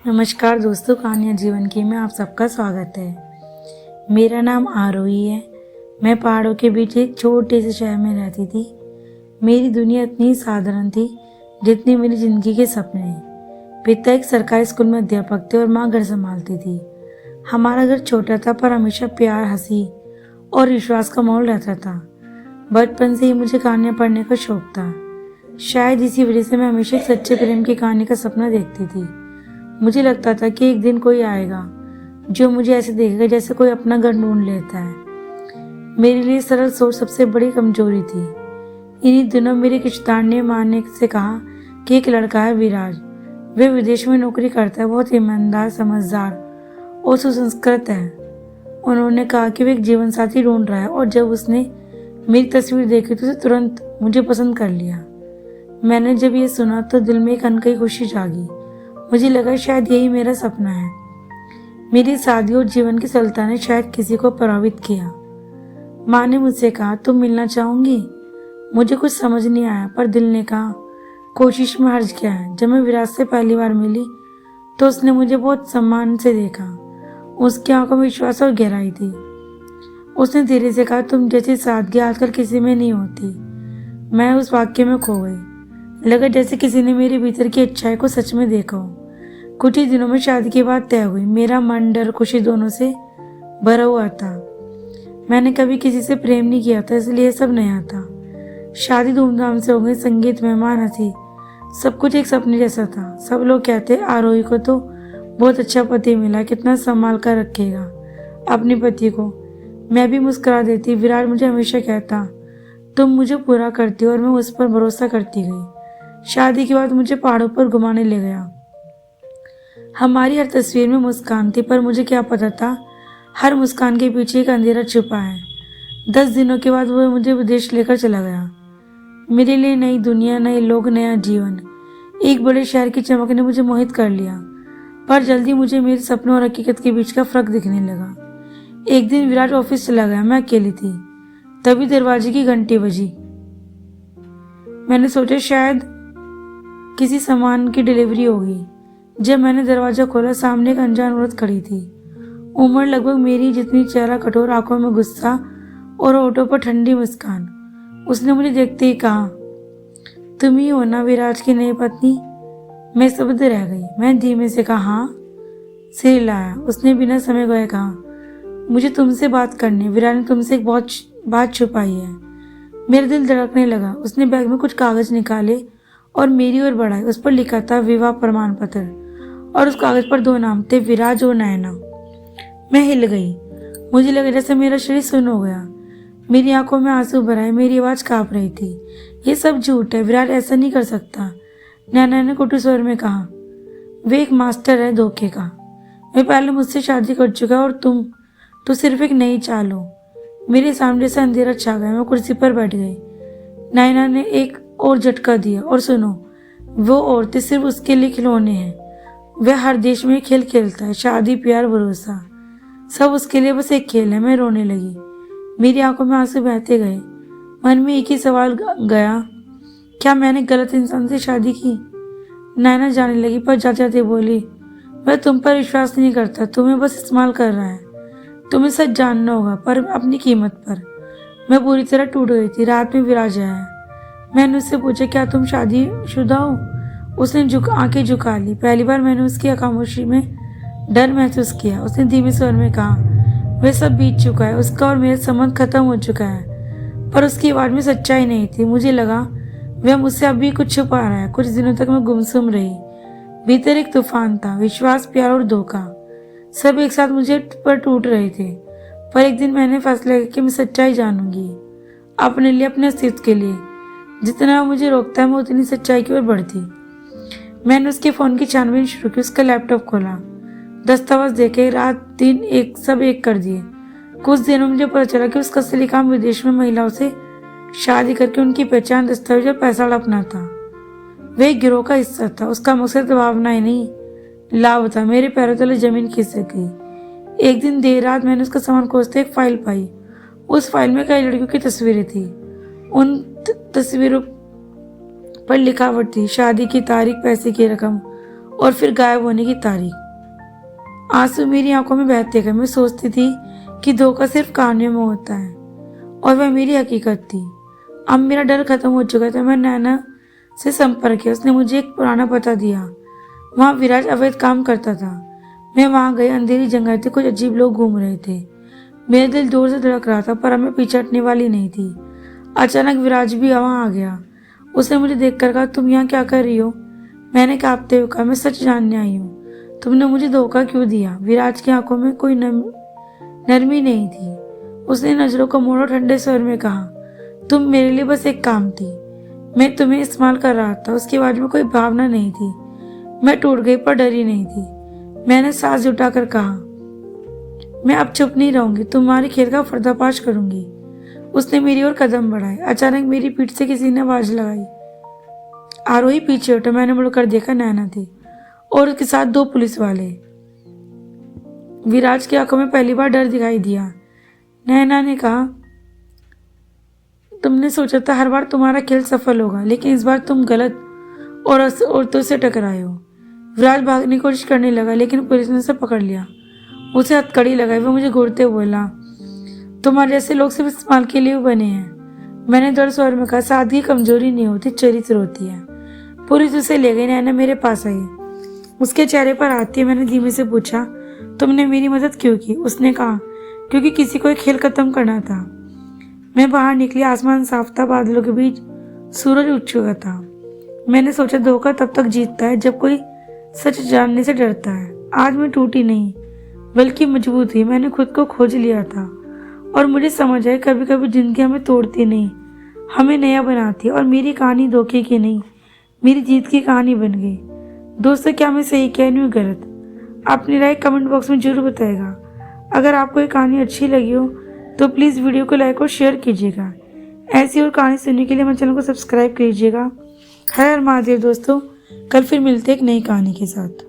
नमस्कार दोस्तों, कहानियाँ जीवन की में आप सबका स्वागत है। मेरा नाम आरोही है। मैं पहाड़ों के बीच एक छोटे से शहर में रहती थी। मेरी दुनिया इतनी साधारण थी जितनी मेरी जिंदगी के सपने। पिता एक सरकारी स्कूल में अध्यापक थे और माँ घर संभालती थी। हमारा घर छोटा था पर हमेशा प्यार, हंसी और विश्वास का माहौल रहता था। बचपन से ही मुझे कहानियाँ पढ़ने का शौक था। शायद इसी वजह से मैं हमेशा एक सच्चे प्रेम की कहानी का सपना देखती थी। मुझे लगता था कि एक दिन कोई आएगा जो मुझे ऐसे देखेगा जैसे कोई अपना घर ढूंढ लेता है। मेरे लिए सरल सोच सबसे बड़ी कमजोरी थी। इन्हीं दिनों मेरे रिश्तेदार ने माँ ने से कहा कि एक लड़का है विराज। वे विदेश में नौकरी करता है, बहुत ईमानदार, समझदार और सुसंस्कृत है। उन्होंने कहा कि वे एक जीवन साथी ढूंढ रहा है और जब उसने मेरी तस्वीर देखी तो उसे तुरंत मुझे पसंद कर लिया। मैंने जब ये सुना तो दिल में एक अनकही खुशी जागी। मुझे लगा शायद यही मेरा सपना है। मेरी शादी और जीवन की सरलता ने शायद किसी को प्रभावित किया। माँ ने मुझसे कहा, तुम मिलना चाहूंगी? मुझे कुछ समझ नहीं आया पर दिल ने कहा, कोशिश में हर्ज क्या है। जब मैं विराज से पहली बार मिली तो उसने मुझे बहुत सम्मान से देखा। उसकी आंखों में विश्वास और गहराई थी। उसने धीरे से कहा, तुम जैसी सादगी आजकल किसी में नहीं होती। मैं उस वाक्य में खो गई। लगा जैसे किसी ने मेरे भीतर की अच्छाई को सच में देखा हो। कुछ ही दिनों में शादी की बात तय हुई। मेरा मन डर, खुशी दोनों से भरा हुआ था। मैंने कभी किसी से प्रेम नहीं किया था, इसलिए सब नया था। शादी धूमधाम से हो गई, संगीत, मेहमान, हंसी, सब कुछ एक सपने जैसा था। सब लोग कहते, आरोही को तो बहुत अच्छा पति मिला, कितना संभाल कर रखेगा अपने पति को। मैं भी मुस्कुरा देती। विराट मुझे हमेशा कहता, तुम मुझे पूरा करती हो, और मैं उस पर भरोसा करती गई। शादी के बाद मुझे पहाड़ों पर घुमाने ले गया। हमारी हर तस्वीर में मुस्कान थी, पर मुझे क्या पता था हर मुस्कान के पीछे एक अंधेरा छुपा है। 10 दिनों के बाद वो मुझे विदेश लेकर चला गया। मेरे लिए नई दुनिया, नए लोग, नया जीवन। एक बड़े शहर की चमक ने मुझे मोहित कर लिया, पर जल्दी मुझे मेरे सपनों और हकीकत के बीच का फर्क दिखने लगा। एक दिन विराट ऑफिस चला गया, मैं अकेली थी। तभी दरवाजे की घंटी बजी। मैंने सोचा शायद किसी सामान की डिलीवरी होगी। जब मैंने दरवाजा खोला, सामने एक अनजान औरत खड़ी थी। उम्र लगभग मेरी जितनी, चेहरा कठोर, आंखों में गुस्सा और होठों पर ठंडी मुस्कान। उसने मुझे देखते ही कहा, तुम ही हो ना विराज की नई पत्नी? मैं स्तब्ध रह गई। मैं धीमे से कहा, हाँ। सिर हिलाया। उसने बिना समय गए कहा, मुझे तुमसे बात करनी। विराज ने तुमसे एक बहुत बात छुपाई है। मेरा दिल धड़कने लगा। उसने बैग में कुछ कागज निकाले और मेरी ओर बढ़ाए। उस पर लिखा था विवाह प्रमाण पत्र, और उस कागज पर 2 नाम थे, विराज और नैना। मैं हिल गई। मुझे लगा जैसे मेरा शरीर सुन्न हो गया। मेरी आंखों में आंसू भर आए, मेरी आवाज कांप रही थी। ये सब झूठ है, विराज ऐसा नहीं कर सकता। नैना ने कुटु स्वर में कहा, वे एक मास्टर है धोखे का। वे पहले मुझसे शादी कर चुका है और तुम तो सिर्फ एक नई चाल हो। मेरे सामने से अंधेरा छा गया। मैं कुर्सी पर बैठ गई। नैना ने एक और झटका दिया, और सुनो, वो औरतें सिर्फ उसके लिए खिलौने हैं। वह हर देश में खेल खेलता है, शादी, प्यार, भरोसा, सब उसके लिए बस एक खेल है। मैं रोने लगी। मेरी आंखों में आंसू बहते गए। मन में एक ही सवाल गया, क्या मैंने गलत इंसान से शादी की? नैना जाने लगी, पर जाते जाते बोली, वह तुम पर विश्वास नहीं करता, तुम्हें बस इस्तेमाल कर रहा है। तुम्हें सच जानना होगा, पर अपनी कीमत पर। मैं पूरी तरह टूट गई थी। रात में विराज आया। मैंने उससे पूछा, क्या तुम शादीशुदा हो? उसने आंखें झुका ली। पहली बार मैंने उसकी खामोशी में डर महसूस किया। उसने धीमे स्वर में कहा, वह सब बीत चुका है, उसका और मेरा संबंध खत्म हो चुका है। पर उसकी आवाज में सच्चाई नहीं थी। मुझे लगा वह मुझसे अभी कुछ छुपा रहा है। कुछ दिनों तक मैं गुमसुम रही। भीतर एक तूफान था, विश्वास, प्यार और धोखा, सब एक साथ मुझे पर टूट रहे थे। पर एक दिन मैंने फैसला किया कि मैं सच्चाई जानूंगी, अपने लिए, अपने अस्तित्व के लिए। जितना मुझे रोकता है मैं उतनी सच्चाई की ओर बढ़ती। मैंने उसके फोन की छानबीन शुरू की। उसका लैपटॉप खोला, दस्तावेज देखे, रात दिन एक कर दिए। कुछ दिनों में मुझे पता चला कि उसका असली काम विदेश में महिलाओं से शादी करके उनकी पहचान, दस्तावेज और पैसा हड़पना था। वह एक गिरोह का हिस्सा था। उसका मकसद भावना ही नहीं, लाभ था। मेरे पैरों तले जमीन खिसक गई। एक दिन देर रात मैंने उसका सामान खोजते एक फाइल पाई। उस फाइल में कई लड़कियों की तस्वीरें थी। उन तस्वीरों पर लिखावट थी, शादी की तारीख, पैसे की रकम और फिर गायब होने की तारीख। आंसू मेरी आंखों में बहते गए। मैं सोचती थी कि धोखा सिर्फ कहानियों में होता है और वह मेरी हकीकत थी। अब मेरा डर खत्म हो चुका था। मैं नैना से संपर्क किया। उसने मुझे एक पुराना पता दिया। वहाँ विराज अवैध काम करता था। मैं वहाँ गई। अंधेरी जगह थी, कुछ अजीब लोग घूम रहे थे। मेरा दिल जोर से धड़क रहा था, पर अब मैं पीछे हटने वाली नहीं थी। अचानक विराज भी वहाँ आ गया। उसने मुझे देखकर कहा, तुम यहाँ क्या कर रही हो? मैंने कांपते हुए कहा, मैं सच जानने आई हूँ। तुमने मुझे धोखा क्यों दिया? विराज की आंखों में कोई नरमी नहीं थी। उसने नजरों को मोड़ा, ठंडे स्वर में कहा, तुम मेरे लिए बस एक काम थी। मैं तुम्हें इस्तेमाल कर रहा था। उसकी आवाज में कोई भावना नहीं थी। मैं टूट गई पर डरी नहीं थी। मैंने सांस जुटाकर कहा, मैं अब चुप नहीं रहूंगी, तुम्हारे खेल का पर्दाफाश करूंगी। उसने मेरी ओर कदम बढ़ाए। अचानक मेरी पीठ से किसी ने आवाज लगाई, आरोही पीछे हटो। मैंने मुड़कर देखा, नैना थी और उसके साथ 2 पुलिस वाले। विराज की आंखों में पहली बार डर दिखाई दिया। नैना ने कहा, तुमने सोचा था हर बार तुम्हारा खेल सफल होगा, लेकिन इस बार तुम गलत औरतों से टकराए हो। विराज भागने की कोशिश करने लगा, लेकिन पुलिस ने उसे पकड़ लिया। उसे हथकड़ी लगाई। वो मुझे घूरते हुए बोला, तुम्हारे जैसे लोग सिर्फ इस्तेमाल के लिए बने हैं। मैंने दर्द स्वर में कहा, सादगी कमजोरी नहीं होती, चरित्र होती है। पुलिस उसे ले गई। नैना मेरे पास आई। उसके चेहरे पर आती है। मैंने धीमे से पूछा, तुमने मेरी मदद क्यों की? उसने कहा, क्योंकि किसी को एक खेल खत्म करना था। मैं बाहर निकली। आसमान साफ था, बादलों के बीच सूरज उठ चुका था। मैंने सोचा, धोखा तब तक जीतता है जब कोई सच जानने से डरता है। आज मैं टूटी नहीं, बल्कि मजबूत हुई। मैंने खुद को खोज लिया था और मुझे समझ आया, कभी कभी जिंदगी हमें तोड़ती नहीं, हमें नया बनाती है। और मेरी कहानी धोखे की नहीं, मेरी जीत की कहानी बन गई। दोस्तों, क्या मैं सही कह रही हूँ, गलत? अपनी राय कमेंट बॉक्स में जरूर बताएगा। अगर आपको ये कहानी अच्छी लगी हो तो प्लीज़ वीडियो को लाइक और शेयर कीजिएगा। ऐसी और कहानी सुनने के लिए मेरे चैनल को सब्सक्राइब कीजिएगा। हर हर महादेव दोस्तों, कल फिर मिलते एक नई कहानी के साथ।